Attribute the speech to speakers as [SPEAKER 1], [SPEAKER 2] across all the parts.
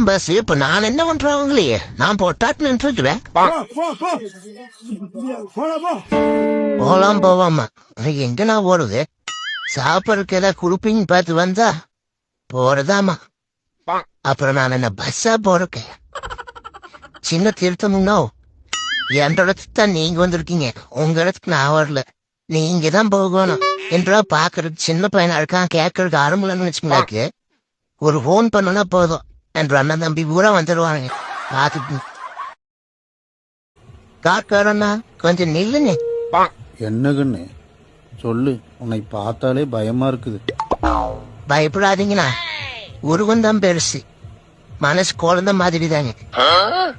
[SPEAKER 1] Bus இப்ப நான் என்ன பண்றவங்களே நான் போட்டாட்டு நின்றுக்குவேன். போலாம் போவாமா எங்க நான் போறது? சாப்பிடறதுக்கு ஏதாவது குடுப்பீங்க பார்த்து வந்தா போறதாமா. அப்புறம் நான் என்ன பஸ்ஸா போறேன்? சின்ன திருத்தம்னா என் இடத்துக்கு தான் நீங்க வந்திருக்கீங்க, உங்க இடத்துக்கு நான் வரல. நீங்க தான் போகணும் என்றா பாக்குறதுக்கு சின்ன பையனா இருக்கான், கேட்கறதுக்கு ஆரம்பலன்னு வச்சுக்கலாக்கு. ஒரு போன் பண்ணனா போதும் என்ற அண்ணன் தம்பி பூரா வந்துடுவாங்க. பாத்துட்டு காக்காரண்ணா கொஞ்சம் நில்லுங்க.
[SPEAKER 2] என்னகுன்னு சொல்லு, உன்னை பார்த்தாலே பயமா இருக்குது.
[SPEAKER 1] பயப்படாதீங்கண்ணா, உருவம் தான் பெருசு, மனசு குழந்தை மாதிரி தாங்க.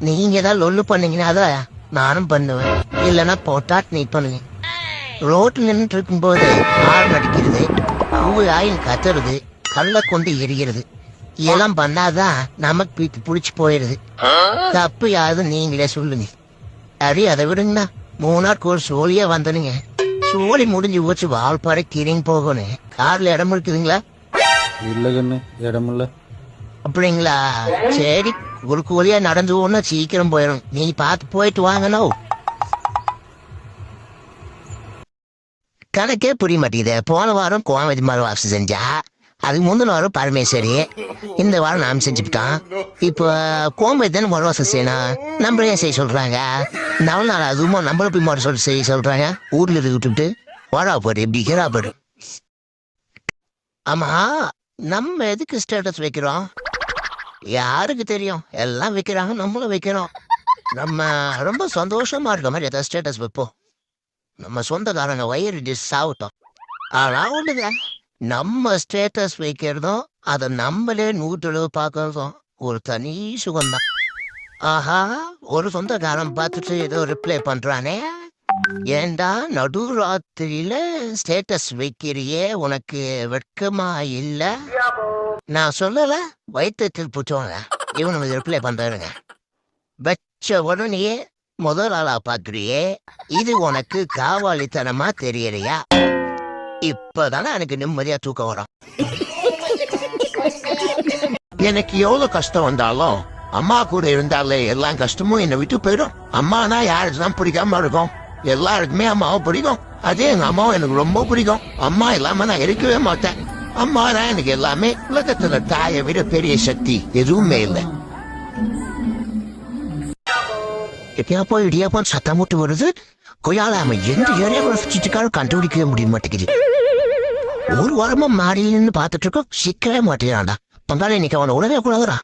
[SPEAKER 1] நீங்க தான் லொல்லு பண்ணீங்கன்னா அதான் நானும் பண்ணுவேன். இல்லைன்னா போட்டாட் நீட் பண்ணுங்க. ரோட்ல நின்றுட்டு இருக்கும் போது ஆறு அடிக்கிறது, ஆயில் கத்துறது, கல்ல கொண்டு எரிகிறது இதெல்லாம் பண்ணாதான் நமக்கு பீத்து புடிச்சு போயிடுது. தப்பு யாரும் நீங்களே சொல்லுங்க. சரி அதை விடுங்கண்ணா, 3 நாள் ஒரு சோழியா வந்தனுங்க. சோழி முடிஞ்சு வச்சு வால்பாறை கிரிங்க போகணும். கார்ல இடம் இருக்குதுங்களா?
[SPEAKER 2] இல்லைன்னு இடமில்ல.
[SPEAKER 1] அப்படிங்களா? சரி, ஒரு கூலியா நடந்து ஒண்ணு சீக்கிரம் போயிடும். நீ பார்த்து போயிட்டு வாங்கண்ணோ. கணக்கே புரிய மாட்டேங்குது. போன வாரம் கோமதி மாதிரி வாசம் செஞ்சா, அதுக்கு முந்தின வாரம் பரமேஸ்வரி, இந்த வாரம் நாம் செஞ்சுக்கிட்டோம். இப்போ கோமதி தானே மறுவாசம் செய்யணும், நம்மள ஏன் செய்ய சொல்றாங்க? 4 நாள் அதுவும் நம்மள போய் மறு செய்ய சொல்றாங்க. ஊர்ல இருந்து விட்டுட்டு வாடா போடு, எப்படி ஹீரா போடு. ஆமா, நம்ம எதுக்கு ஸ்டேட்டஸ் வைக்கிறோம்? யாருக்கு தெரியும்? எல்லாம் வைக்கிறாங்க, நம்மளும் வைக்கிறோம். நம்ம ரொம்ப சந்தோஷமா இருக்க மாதிரி ஏதாவது ஸ்டேட்டஸ் வைப்போம். நம்ம சொந்தக்காரங்க வயிறு டிஸ் ஆகட்டும். ஆனா ஒண்ணுங்க, நம்ம ஸ்டேட்டஸ் வைக்கிறதும் அதை நம்மளே 100 பார்க்கறதும் ஒரு தனி சுகம்தான். ஆஹா, ஒரு சொந்தக்காரன் பார்த்துட்டு ஏதோ ரிப்ளை பண்றானே, ஏண்டா நடு ராத்திரியில ஸ்டேட்டஸ் வைக்கிறியே, உனக்கு வெட்கமா இல்ல? நான் சொல்லல, வயிற்றுத்தில் பூச்சோங்க இவனுக்கு ரிப்ளை பண்றாருங்க. வச்ச உடனே முதல் ஆளா பாக்குறியே, இது உனக்கு காவாலித்தனமா தெரியலையா? இப்பதானே எனக்கு நிம்மதியா தூக்கம் வரும். எனக்கு எவ்வளவு கஷ்டம் வந்தாலும் அம்மா கூட இருந்தாலே எல்லா கஷ்டமும் என்னை விட்டு போயிடும். அம்மானா யாருக்குதான் பிடிக்காம இருக்கும்? எல்லாருக்குமே அம்மாவை பிடிக்கும். அதே எங்க அம்மாவும் எனக்கு ரொம்ப பிடிக்கும். அம்மா இல்லாம நான் இருக்கவே மாட்டேன். அம்மா தான் எனக்கு எல்லாமே. உலகத்துல தாயை விட பெரிய சக்தி எதுவுமே இல்லை. எப்போ இடியாப்பம் சத்தம் போட்டு வருது. கொய்யால அவன் எந்த ஏரியாவில் சுற்றிட்டுக்காரும் கண்டுபிடிக்கவே முடிய மாட்டேங்குது. ஒரு வாரமா மாறின்னு பார்த்துட்டு இருக்கோம், சிக்கவே மாட்டேங்கிறான்டா. பங்காளி இன்னைக்கு அவனை உணவே கூடாதுடா.